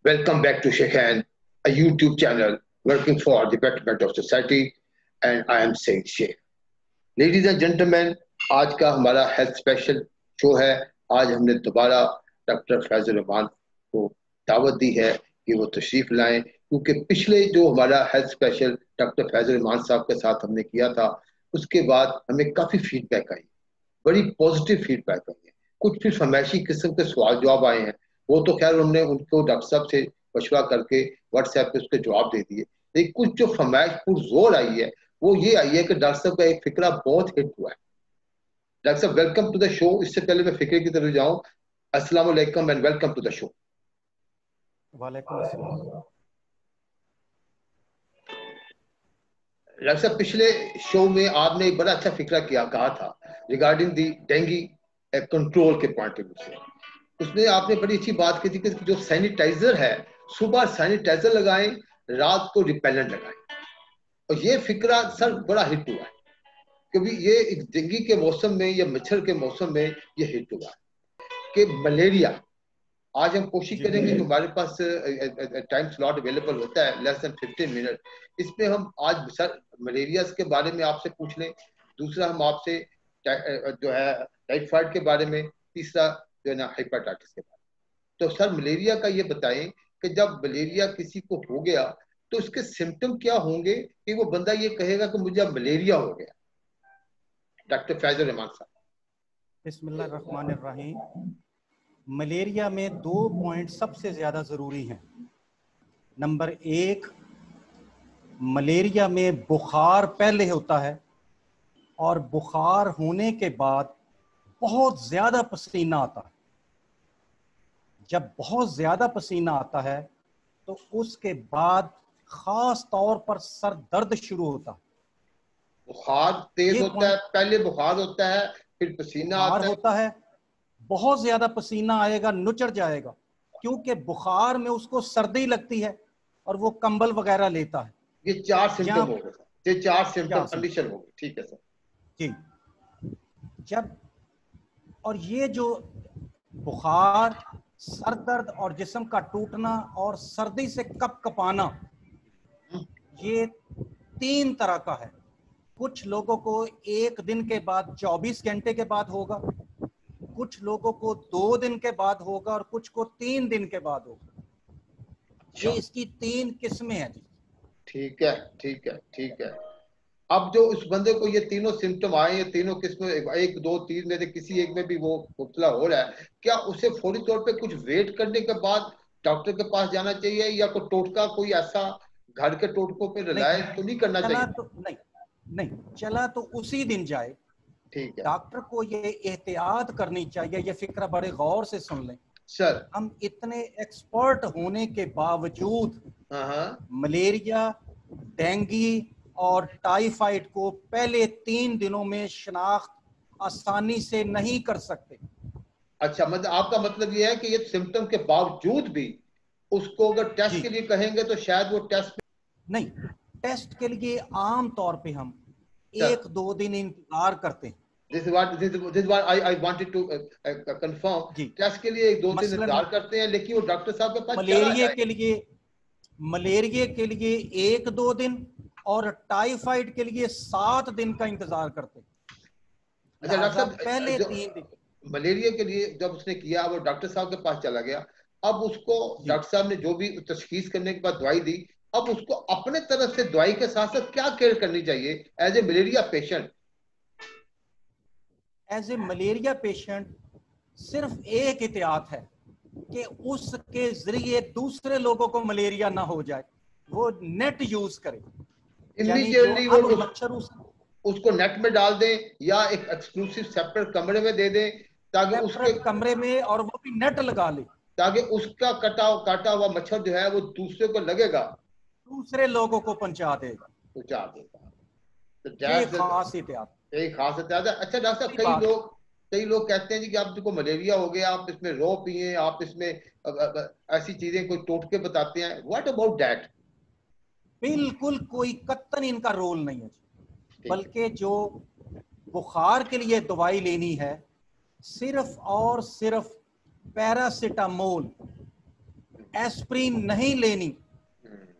Welcome back to Shekhan, a YouTube channel working for the betterment of society, and I am Said Sheikh. Ladies and gentlemen, आज का हमारा health special show है। आज हमने दोबारा doctor Faizur Rahman को दावत दी है कि वो तशरीफ लाएं, क्योंकि पिछले जो हमारा health special doctor Faizur Rahman साहब के साथ हमने किया था, उसके बाद हमें काफ़ी फीडबैक आई, बड़ी पॉजिटिव फीडबैक आई है। कुछ फिर फरमाइशी किस्म के सवाल जवाब आए हैं, वो तो खैर हमने उनको डॉक्टर साहब से मशवरा करके व्हाट्सएप पे उसके जवाब दे दिए। लेकिन कुछ जो फरमाइश पुरजोर आई है वो ये आई है कि डॉक्टर साहब का एक फिक्रा बहुत हिट हुआ है। डॉक्टर साहब, वेलकम टू द शो। इससे पहले मैं फिक्रे की तरफ जाऊं, अस्सलाम वालेकुम and welcome to the show. वालेकुम अस्सलाम। डॉक्टर साहब, पिछले शो में आपने एक बड़ा अच्छा फिक्रा किया कहा था रिगार्डिंग दी डेंगी कंट्रोल के पॉइंट ऑफ व्यू से। उसमें आपने बड़ी अच्छी बात की थी कि जो सैनिटाइजर है, सुबह सैनिटाइजर लगाएं, रात को रिपेलेंट लगाएं। और ये फिक्रा सर बड़ा हिट हुआ है, क्योंकि ये एक डेंगू के मौसम में या मच्छर के मौसम में ये हिट हुआ है कि मलेरिया। आज हम कोशिश करेंगे जो हमारे पास टाइम स्लॉट अवेलेबल होता है लेस देन 15 मिनट, इसमें हम आज सर मलेरिया के बारे में आपसे पूछ लें। दूसरा हम आपसे जो है टाइफाइड के बारे में, तीसरा जो है ना हेपेटाइटिस के बारे में। तो सर मलेरिया का ये बताएं कि जब मलेरिया किसी को हो गया तो उसके सिम्टम क्या होंगे कि वो बंदा ये कहेगा कि मुझे अब मलेरिया हो गया। डॉक्टर फैजुर रहमान साहब। बिस्मिल्लाहिर्रहमानिर्रहीम। मलेरिया में 2 पॉइंट सबसे ज़्यादा ज़रूरी हैं। नंबर 1, मलेरिया में बुखार पहले होता है और बुखार होने के बाद बहुत ज़्यादा पसीना आता है। जब बहुत ज़्यादा पसीना आता है तो उसके बाद ख़ास तौर पर सर दर्द शुरू होता है। बुखार तेज होता है, पहले बुखार होता है, फिर पसीना आता है। होता है, बहुत ज्यादा पसीना आएगा, नुचड़ जाएगा, क्योंकि बुखार में उसको सर्दी लगती है और वो कंबल वगैरह लेता है। ये 4 सिम्टम हो गए सर, ये 4 सिम्टम कंडीशन हो गई। ठीक है सर जी। जब और ये जो बुखार, सर दर्द और जिस्म का टूटना और सर्दी से कपकपाना, ये 3 तरह का है। कुछ लोगों को 1 दिन के बाद 24 घंटे के बाद होगा, कुछ लोगों को 2 दिन के बाद होगा और कुछ को 3 दिन के बाद होगा। ये इसकी 3 किस्में हैं जी। ठीक है, ठीक है, ठीक है। अब जो उस बंदे को ये तीनों सिम्टम आए, ये तीनों किस्में 1, 2, 3 में से किसी एक में भी वो मुब्तला हो रहा है, क्या उसे फौरी तौर पे कुछ वेट करने के बाद डॉक्टर के पास जाना चाहिए, या कोई टोटका, कोई ऐसा घर के टोटकों पे रिलाय तो नहीं करना चाहिए? तो नहीं चला तो उसी दिन जाए। ठीक है। डॉक्टर को ये एहतियात करनी चाहिए। ये फिक्रा बड़े गौर से सुन लें सर। हम इतने एक्सपर्ट होने के बावजूद मलेरिया, डेंगू और टाइफाइड को पहले 3 दिनों में शनाख्त आसानी से नहीं कर सकते। अच्छा, मतलब आपका मतलब ये है कि ये सिम्टम के बावजूद भी उसको अगर टेस्ट के लिए कहेंगे तो शायद वो टेस्ट नहीं, टेस्ट के लिए आम तौर पे हम 1-2 दिन इंतजार करते हैं। This is what I wanted to confirm. Test के लिए 1-2 दिन इंतजार करते हैं, लेकिन वो डॉक्टर साहब के पास मलेरिया के लिए 1-2 दिन और टाइफाइड के लिए 7 दिन का इंतजार करते हैं। अच्छा डॉक्टर साहब, पहले 3 दिन मलेरिया के लिए जब उसने किया, वो डॉक्टर साहब के पास चला गया, अब उसको डॉक्टर साहब ने जो भी तशखीस करने के बाद दवाई दी, अब उसको अपने तरफ से दवाई के साथ साथ क्या केयर करनी चाहिए as a malaria patient? As a malaria patient सिर्फ एक एहतियात है कि उसके जरिए दूसरे लोगों को मलेरिया ना हो जाए। वो नेट यूज करे, इमीडिएटली वो मच्छर उसको नेट में डाल दें या एक एक्सक्लूसिव सेपरेट कमरे में दे दें, ताकि उसके कमरे में और वो भी नेट लगा ले, ताकि उसका काटा हुआ मच्छर जो है वो दूसरे को लगेगा, दूसरे लोगों को पहुंचा देगा। तो ये खास एहतियात, यही खास एहतियात है। अच्छा डॉक्टर साहब, कई लोग कहते हैं जी कि आप देखो मलेरिया हो गया, आप इसमें रो पिए, आप इसमें ऐसी चीजें कोई टोटके बताते हैं। What about that? बिल्कुल कोई कत्तन इनका रोल नहीं है, बल्कि जो बुखार के लिए दवाई लेनी है सिर्फ और सिर्फ पैरासिटामोल एस्प्रिन नहीं लेनी।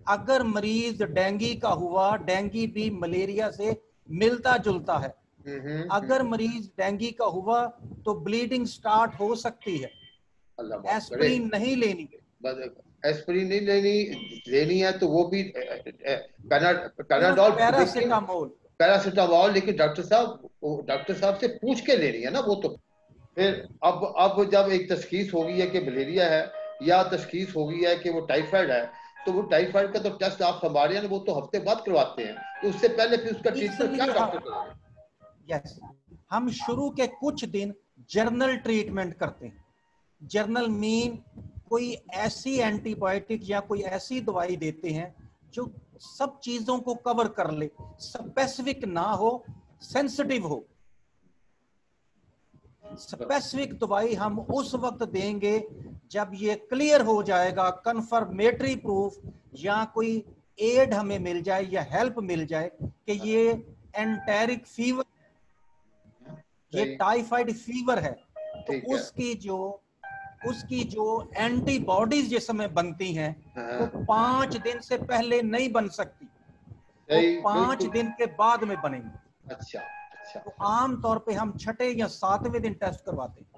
अगर मरीज डेंगू का हुआ, डेंगू भी मलेरिया से मिलता जुलता है। अगर मरीज डेंगू का हुआ तो ब्लीडिंग स्टार्ट हो सकती है। एस्प्रिन नहीं लेनी। एस्प्रिन नहीं लेनी है तो वो भी पैनाडोल, पैरासिटामोल, लेकिन डॉक्टर साहब से पूछ के लेनी है ना वो तो। फिर अब जब एक तशखीस हो गई है कि मलेरिया है या तशखीस हो गई है कि वो टाइफाइड है, तो वो टाइफाइड का तो टेस्ट आप हमारे यहाँ वो तो हफ्ते बाद करवाते हैं, तो उससे पहले फिर उसका ट्रीटमेंट क्या डॉक्टर करेंगे? यस, हम शुरू के कुछ दिन जर्नल ट्रीटमेंट करते हैं। जर्नल मीन कोई ऐसी एंटीबायोटिक या कोई ऐसी दवाई देते हैं जो सब चीजों को कवर कर ले, स्पेसिफिक ना हो, सेंसिटिव हो। स्पेसिफिक दवाई हम उस वक्त देंगे जब ये क्लियर हो जाएगा, कंफर्मेटरी प्रूफ या कोई एड हमें मिल जाए या हेल्प मिल जाए कि ये एंटेरिक फीवर, ये टाइफाइड फीवर है, तो उसकी जो एंटीबॉडीज जिस समय बनती हैं वो 5 दिन से पहले नहीं बन सकती, वो 5 दिन के बाद में बनेंगी। अच्छा। तो आम तौर पे हम 6 या 7वें दिन टेस्ट करवाते हैं।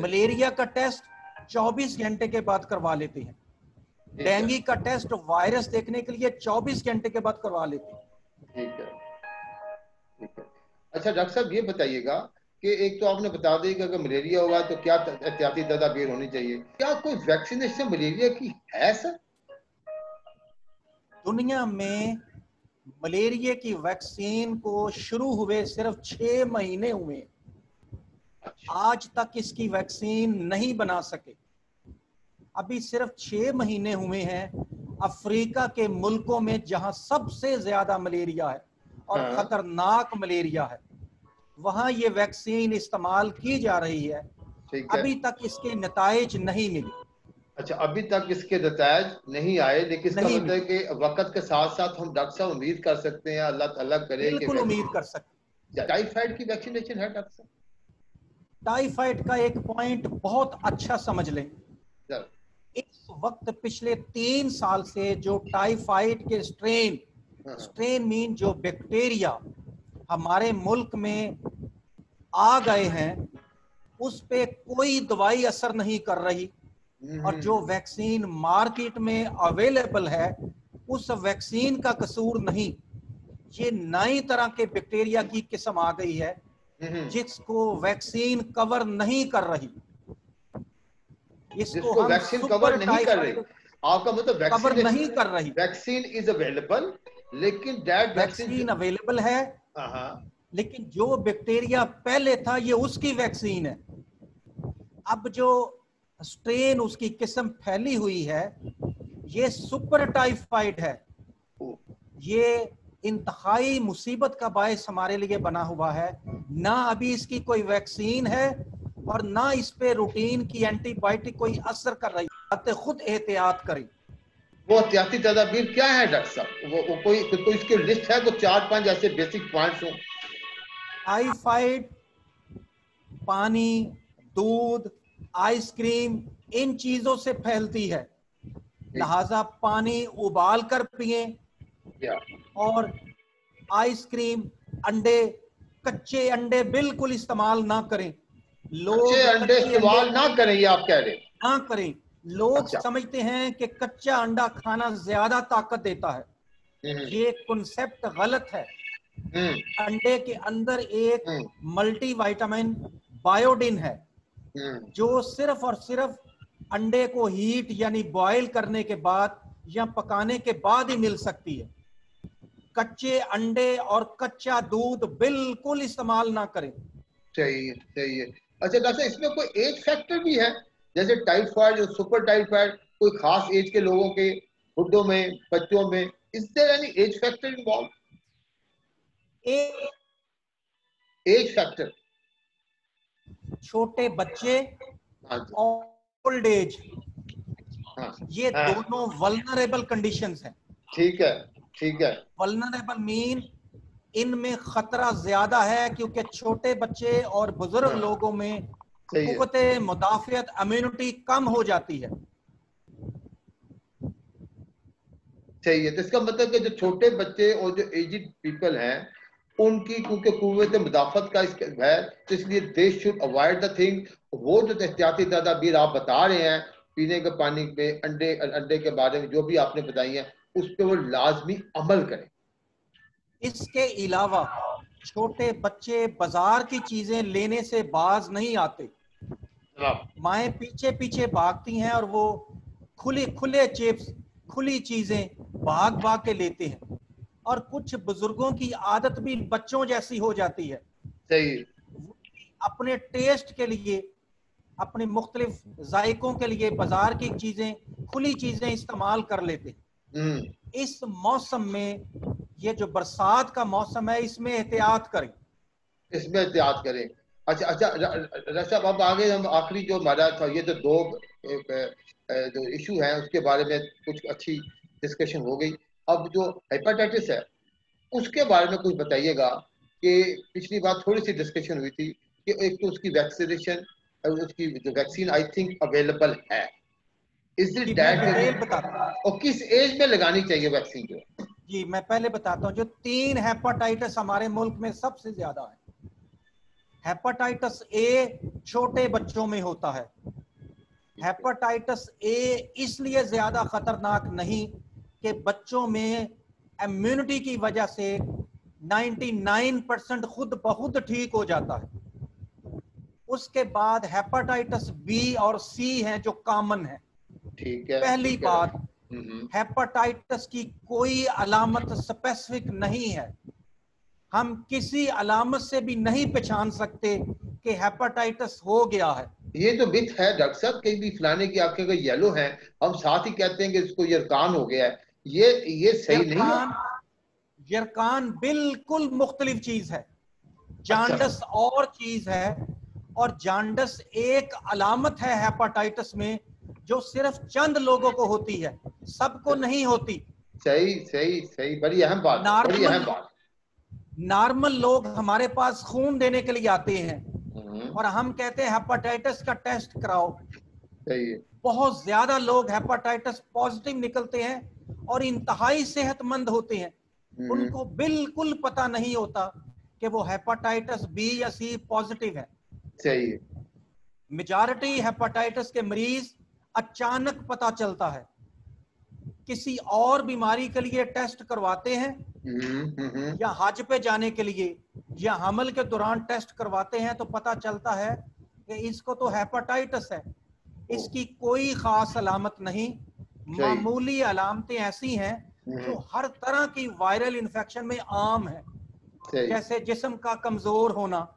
मलेरिया का टेस्ट 24 घंटे के बाद करवा लेते हैं। डेंगू का टेस्ट वायरस देखने के लिए 24 घंटे के बाद करवा लेते हैं। ठीक है। अच्छा डॉक्टर साहब ये बताइएगा कि एक तो आपने बता दी कि अगर मलेरिया हुआ तो क्या एहतियाती तदाबीर होनी चाहिए, क्या कोई वैक्सीनेशन मलेरिया की है सर? दुनिया में मलेरिया की वैक्सीन को शुरू हुए सिर्फ 6 महीने हुए। आज तक इसकी वैक्सीन नहीं बना सके। अभी सिर्फ 6 महीने हुए हैं अफ्रीका के मुल्कों में जहां सबसे ज्यादा मलेरिया है और खतरनाक मलेरिया है, वहां ये वैक्सीन इस्तेमाल की जा रही है। अभी तक इसके नताइज नहीं मिले। अच्छा, अभी तक इसके नताइज नहीं आए, लेकिन इसका मतलब है कि वक्त के साथ साथ हम डॉक्टर साहब उम्मीद कर सकते हैं, अल्लाह ताला करे, बिल्कुल उम्मीद कर सकते हैं। टाइफाइड की वैक्सीनेशन है डॉक्टर साहब? टाइफाइड का एक पॉइंट बहुत अच्छा समझ लें। इस वक्त पिछले 3 साल से जो टाइफाइड के स्ट्रेन मीन जो बैक्टीरिया हमारे मुल्क में आ गए हैं, उस पे कोई दवाई असर नहीं कर रही, और जो वैक्सीन मार्केट में अवेलेबल है उस वैक्सीन का कसूर नहीं, ये नई तरह के बैक्टीरिया की किस्म आ गई है जिसको वैक्सीन कवर नहीं कर रही। इसको वैक्सीन कवर नहीं कर रही। आपका मतलब कवर नहीं कर रही। वैक्सीन इज अवेलेबल, लेकिन दैट वैक्सीन अवेलेबल है, लेकिन जो बैक्टीरिया पहले था ये उसकी वैक्सीन है। अब जो स्ट्रेन उसकी किस्म फैली हुई है ये सुपर टाइफाइड है। ये इंतहाई मुसीबत का बायस हमारे लिए बना हुआ है। ना अभी इसकी कोई वैक्सीन है और ना इस पे रूटीन की एंटीबायोटिक कोई असर कर रही है। खुद एहतियात करें। वो एहतियाती तदाबीर क्या है डॉक्टर साहब? वो कोई इसकी लिस्ट है? तो 4-5 ऐसे बेसिक पॉइंट्स हो। टाइफाइड पानी, दूध, आइसक्रीम, इन चीजों से फैलती है, लिहाजा पानी उबाल कर पिए और आइसक्रीम, अंडे, कच्चे अंडे बिल्कुल इस्तेमाल ना करें। लोग अंडे इस्तेमाल ना करें, ये आप कह रहे हैं? ना करें। लोग समझते हैं कि कच्चा अंडा खाना ज्यादा ताकत देता है। ये कॉन्सेप्ट गलत है। अंडे के अंदर एक मल्टीविटामिन बायोडिन है जो सिर्फ और सिर्फ अंडे को हीट यानी बॉयल करने के बाद या पकाने के बाद ही मिल सकती है। कच्चे अंडे और कच्चा दूध बिल्कुल इस्तेमाल ना करें। सही है। अच्छा डॉक्टर, इसमें कोई एज फैक्टर भी है? जैसे टाइफाइड, सुपर टाइफाइड, कोई खास एज के लोगों के, बुड्ढों में, बच्चों में, is there any age factor involve? Age factor, छोटे बच्चे और ओल्ड एज, ये दोनों वल्नरेबल कंडीशंस हैं। ठीक है। वल्नरेबल मीन इनमें खतरा ज्यादा है क्योंकि छोटे बच्चे और बुजुर्ग लोगों में कुव्वत मुदाफियत इम्यूनिटी कम हो जाती है। सही है। तो इसका मतलब कि जो छोटे बच्चे और जो एजिड पीपल हैं उनकी क्योंकि कुव्वत मुदाफत का है, तो इसलिए they should avoid the thing. वो जो एहतियाती तदाबीर आप बता रहे हैं पीने के पानी पे, अंडे अंडे के बारे में जो भी आपने बताई है, उस पर वो लाजमी अमल करें। इसके अलावा छोटे बच्चे बाजार की चीजें लेने से बाज नहीं आते। माएँ पीछे पीछे भागती हैं और वो खुले खुले चिप्स, खुली चीजें भाग भाग के लेते हैं, और कुछ बुजुर्गों की आदत भी बच्चों जैसी हो जाती है। सही। अपने टेस्ट के लिए, अपने मुख्तलिफ जायकों के लिए बाजार की चीजें, खुली चीजें इस्तेमाल कर लेते हैं। इस मौसम में, ये जो बरसात का मौसम है, इसमें एहतियात करें, इसमें एहतियात करें। अच्छा अच्छा साहब, अब आगे हम आखिरी जो हमारा था, ये तो दो जो इशू है उसके बारे में कुछ अच्छी डिस्कशन हो गई। अब जो हेपेटाइटिस है उसके बारे में कुछ बताइएगा कि पिछली बार थोड़ी सी डिस्कशन हुई थी कि एक तो उसकी वैक्सीनेशन, उसकी जो वैक्सीन आई थिंक अवेलेबल है, इज इट मैं दैट, डिटेल बताता हूँ। और किस एज में लगानी चाहिए वैक्सीन जो? जी, मैं पहले बताता हूँ। जो 3 हेपेटाइटिस हमारे मुल्क में सबसे ज्यादा है। हेपेटाइटिस ए छोटे बच्चों में होता है। हेपेटाइटिस ए इसलिए ज्यादा खतरनाक नहीं कि बच्चों में इम्यूनिटी की वजह से 99% खुद बहुत ठीक हो जाता है। उसके बाद हेपेटाइटिस बी और सी हैं जो कॉमन है। ठीक है। पहली ठीक है। बात, हेपेटाइटिस की कोई अलामत स्पेसिफिक नहीं है। हम किसी अलामत से भी नहीं पहचान सकते कि हेपेटाइटिस हो गया है। ये तो मिथ है डॉक्टर साहब, कहीं भी फलाने की आंखें अगर येलो हैं, हम साथ ही कहते हैं कि इसको यरकान हो गया है। ये सही नहीं है। यरकान बिल्कुल मुख्तलिफ चीज है। अच्छा। जांडस और चीज है, और जांडस एक अलामत है हेपेटाइटिस में जो सिर्फ चंद लोगों को होती है, सबको नहीं होती। सही सही सही, बड़ी अहम बात है, बड़ी अहम बात। नॉर्मल लोग हमारे पास खून देने के लिए आते हैं और हम कहते हैं हेपेटाइटिस का टेस्ट कराओ। सही है। बहुत ज्यादा लोग हेपेटाइटिस पॉजिटिव निकलते हैं और इंतहाई सेहतमंद होते हैं। उनको बिल्कुल पता नहीं होता कि वो हेपेटाइटिस बी या सी पॉजिटिव है। सही है। मेजॉरिटी हेपेटाइटिस के मरीज अचानक पता चलता है। किसी और बीमारी के लिए टेस्ट करवाते हैं, या हज पे जाने के लिए या हमल के दौरान टेस्ट करवाते हैं, तो पता चलता है कि इसको तो हेपेटाइटिस है। इसकी कोई खास अलामत नहीं। मामूली अलामतें ऐसी हैं जो हर तरह की वायरल इन्फेक्शन में आम है, जैसे जिस्म का कमजोर होना,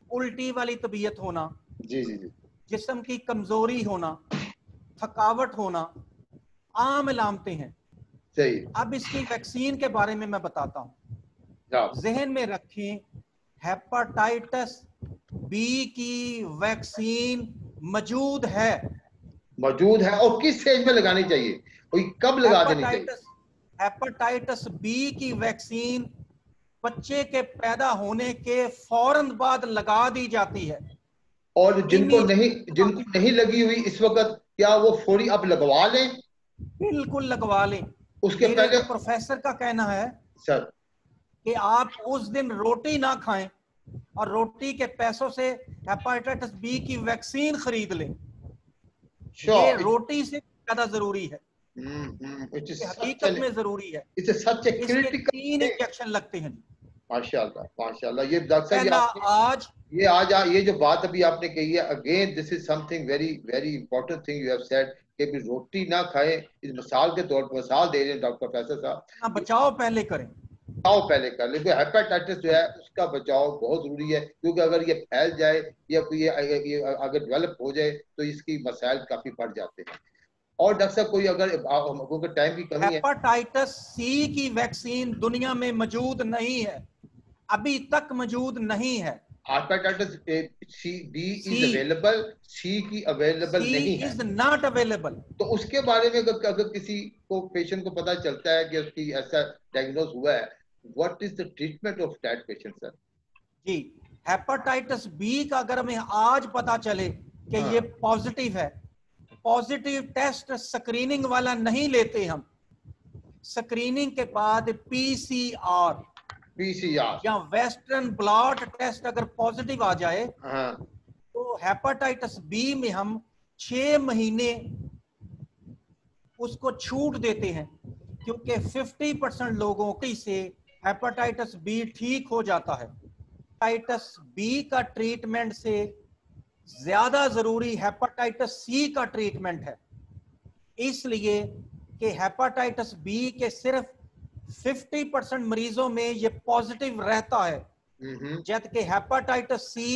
उल्टी वाली तबीयत होना, जी जी जी, जिस्म की कमजोरी होना, थकावट होना, आम अलामतें हैं। सही। अब इसकी वैक्सीन के बारे में मैं बताता हूं। जहन में रखें, हेपेटाइटिस बी की वैक्सीन मौजूद है। और किस स्टेज में लगानी चाहिए, कोई कब लगा देनी चाहिए? हेपेटाइटिस बी की वैक्सीन बच्चे के पैदा होने के फौरन बाद लगा दी जाती है। और जिनको नहीं लगी हुई इस वक्त, क्या वो फौरी अब लगवा लें? बिल्कुल लगवा लें। उसके मेरे पहले एक प्रोफेसर का कहना है सर कि आप उस दिन रोटी ना खाएं और रोटी के पैसों से हेपेटाइटिस बी की वैक्सीन खरीद लें। ये रोटी से ज्यादा जरूरी है, हकीकत में जरूरी है। इसके 3 इंजेक्शन लगते हैं। माशाल्लाह माशाल्लाह। ये डॉक्टर साहब, ये जो बात अभी आपने कही है, again this is something very very important thing you have said कि भी रोटी ना खाएं। इस मिसाल के तौर पर मिसाल दे रहे हैं डॉक्टर प्रोफेसर साहब। बचाव पहले करें, बचाव पहले कर ले। हेपेटाइटिस जो है उसका बचाव बहुत जरूरी है, क्योंकि अगर ये फैल जाए या ये अगर डेवलप हो जाए तो इसकी मसाइल काफी बढ़ जाते हैं। और डॉक्टर साहब, कोई अगर टाइम की कमी है, हेपेटाइटिस सी की वैक्सीन दुनिया में मौजूद नहीं है, अभी तक मौजूद नहीं है। Hepatitis C B is available, C की अवेलेबल नहीं है, इज नॉट अवेलेबल। तो उसके बारे में अगर किसी को पेशेंट को पता चलता है कि उसकी ऐसा डायग्नोज हुआ है, what is the treatment of that patient sir? जी, हेपेटाइटिस बी का अगर हमें आज पता चले कि ये पॉजिटिव है, पॉजिटिव टेस्ट स्क्रीनिंग वाला नहीं लेते हम। स्क्रीनिंग के बाद पीसीआर या वेस्टर्न ब्लॉट टेस्ट अगर पॉजिटिव आ जाए, हाँ, तो हेपेटाइटिस बी में हम 6 महीने उसको छूट देते हैं, क्योंकि 50% लोगों की से हेपेटाइटिस बी ठीक हो जाता है। हेपेटाइटिस बी का ट्रीटमेंट से ज्यादा जरूरी हेपेटाइटिस सी का ट्रीटमेंट है, इसलिए कि हेपेटाइटिस बी के सिर्फ 50% मरीजों में ये पॉजिटिव रहता है, जबकि हेपेटाइटिस सी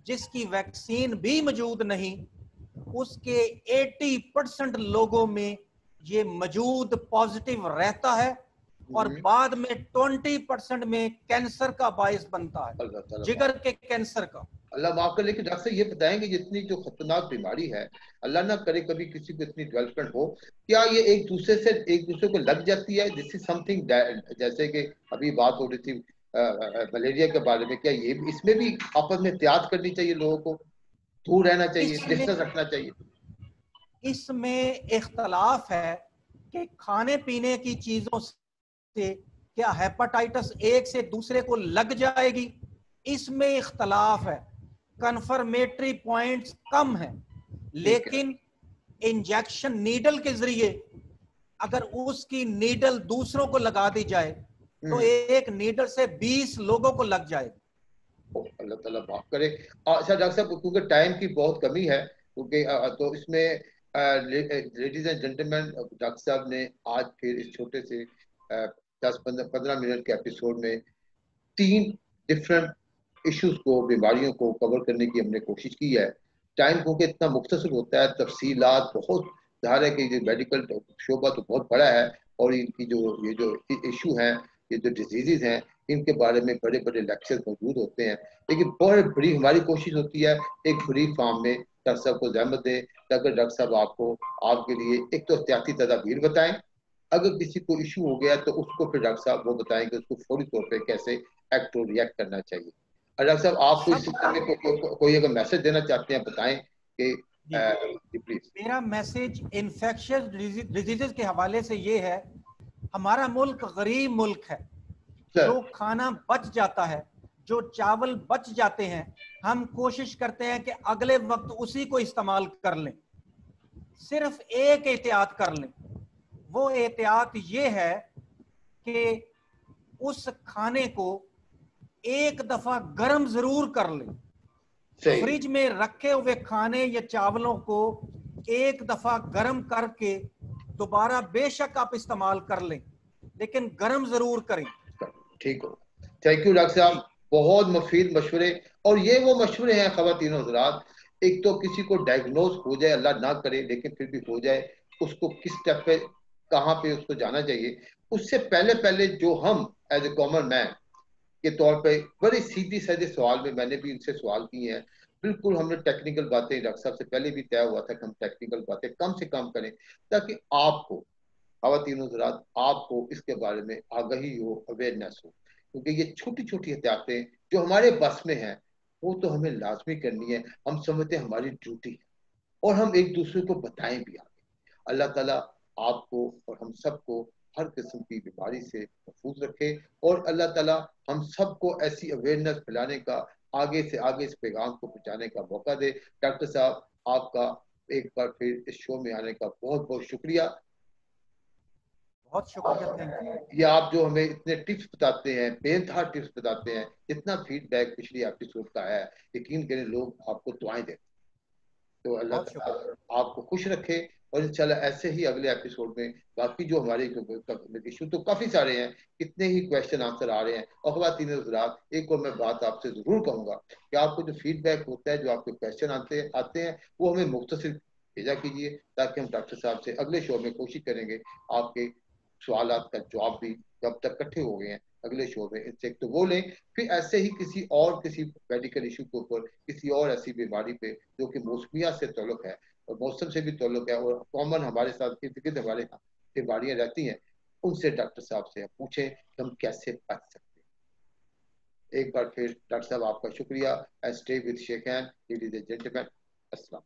जिसकी वैक्सीन भी मौजूद नहीं, उसके 80% लोगों में ये मौजूद पॉजिटिव रहता है और बाद में 20% में कैंसर का बायस बनता है, जिगर के कैंसर का। अल्लाह माफ कर। लेकिन डॉक्टर साहब ये बताएंगे, जितनी जो खतरनाक बीमारी है, अल्लाह ना करे कभी किसी को इतनी डेवलपमेंट हो, क्या ये एक दूसरे को लग जाती है? दिस इज समथिंग, जैसे कि अभी बात हो रही थी मलेरिया के बारे में, क्या ये इसमें भी आपस में एहतियात करनी चाहिए, लोगों को दूर रहना चाहिए, डिस्टेंस रखना चाहिए? इसमें इख्तलाफ है कि खाने पीने की चीजों से क्या हेपेटाइटिस एक से दूसरे को लग जाएगी, इसमें इख्तलाफ है। कन्फर्मेटरी पॉइंट्स कम हैं, लेकिन इंजेक्शन नीडल के जरिए अगर उसकी नीडल दूसरों को लगा दी जाए तो एक नीडल से 20 लोगों को लग जाए। अल्लाह ताला माफ करे। अच्छा डॉक्टर साहब, क्योंकि टाइम की बहुत कमी है, क्योंकि तो इसमें लेडीज एंड जेंटलमैन, डॉक्टर साहब ने आज फिर इस छोटे से 10-15 मिनट के एपिसोड में 3 डिफरेंट इश्यूज को, बीमारियों को कवर करने की हमने कोशिश की है। टाइम क्योंकि इतना मुख्तसर होता है, तफसीलात बहुत ज़ाहिर है कि ये मेडिकल शोबा तो बहुत बड़ा है, और इनकी ये जो इशू हैं, ये जो डिजीज़ हैं, इनके बारे में बड़े बड़े लेक्चर्स मौजूद होते हैं। लेकिन बहुत बड़ी हमारी कोशिश होती है एक ब्रीफ फॉर्म में डॉक्टर साहब को ज़हमत दें, ताकि डॉक्टर साहब आपको आपके लिए एक तो एहतियाती तदाबीर बताएं, अगर किसी को इशू हो गया तो उसको फिर डॉक्टर साहब वो बताएंगे उसको फौरी तौर पे कैसे एक्ट और रिएक्ट करना चाहिए। डॉक्टर साहब, आपको इस सिलसिले में कोई अगर मैसेज देना चाहते हैं बताएं कि प्लीज। मेरा मैसेज इन्फेक्शियस डिजीजेस के हवाले से ये है, हमारा मुल्क गरीब मुल्क है। जो खाना बच जाता है, जो चावल बच जाते हैं, हम कोशिश करते हैं कि अगले वक्त उसी को इस्तेमाल कर लें। सिर्फ एक एहतियात कर लें, वो एहतियात ये है कि उस खाने को एक दफा गर्म जरूर कर लें। फ्रिज में रखे हुए खाने या चावलों को एक दफा गर्म करके दोबारा बेशक आप इस्तेमाल कर लें, लेकिन गर्म जरूर करें। ठीक हो, थैंक यू डॉक्टर साहब, बहुत मुफीद मशवरे। और ये वो मशवरे हैं ख़वातीन हज़रात, एक तो किसी को डायग्नोज हो जाए, अल्लाह ना करे लेकिन फिर भी हो जाए, उसको किस स्टेप पे कहाँ पे उसको जाना चाहिए, उससे पहले पहले जो हम एज ए कॉमन मैन के तौर पे बड़े सीधी साधे सवाल में मैंने भी इनसे सवाल किए हैं। बिल्कुल हमने टेक्निकल बातें डॉक्टर साहब से पहले भी तय हुआ था कि हम टेक्निकल बातें कम से कम करें, ताकि आपको ख़वातीन हज़रात आपको इसके बारे में आगाही हो, अवेयरनेस हो, क्योंकि ये छोटी छोटी एहतियातें जो हमारे बस में हैं वो तो हमें लाजमी करनी है। हम समझते हैं हमारी ड्यूटी है, और हम एक दूसरे को बताएं भी आगे। अल्लाह ताला आपको और हम सबको हर किस्म की बीमारी से महफूज रखे, और अल्लाह ताला हम सबको ऐसी अवेयरनेस फैलाने का, आगे से आगे इस पैगाम को पहुंचाने का मौका दे। डॉक्टर साहब, आपका एक बार फिर इस शो में आने का बहुत बहुत शुक्रिया। बहुत शुक्रिया, थैंक यू। ये आप जो हमें इतने टिप्स बताते हैं, बेनतहा टिप्स बताते हैं, इतना फीडबैक पिछली एपिसोड का है, यकीन करें लोग आपको दुआएं देते हैं। तो अल्लाह ताला आपको खुश रखे, और इंशाल्लाह ऐसे ही अगले एपिसोड में बाकी जो हमारे इशू तो काफी सारे हैं, कितने ही क्वेश्चन आंसर आ रहे हैं। और ख़वातीन हज़रात, एक और मैं बात आपसे जरूर कहूंगा कि आपको जो फीडबैक होता है, जो आपके क्वेश्चन आते हैं, वो हमें मुख्तसर भेजा कीजिए, ताकि हम डॉक्टर साहब से अगले शो में कोशिश करेंगे आपके सवालात का जवाब भी, जब तक इकट्ठे हो गए हैं अगले शो में इनसे एक तो वो लें, फिर ऐसे ही किसी मेडिकल इशू के ऊपर, किसी और ऐसी बीमारी पे जो कि मौसमिया से ताल्लुक है और मौसम से भी ताल्लुक है, और कॉमन हमारे साथ इर्द गिर्द हमारे यहाँ बीमारियां रहती हैं, उनसे डॉक्टर साहब से पूछें कि हम कैसे बच सकते हैं। एक बार फिर डॉक्टर साहब आपका शुक्रिया। Stay with shake hand, ladies and gentleman, अस्सलाम।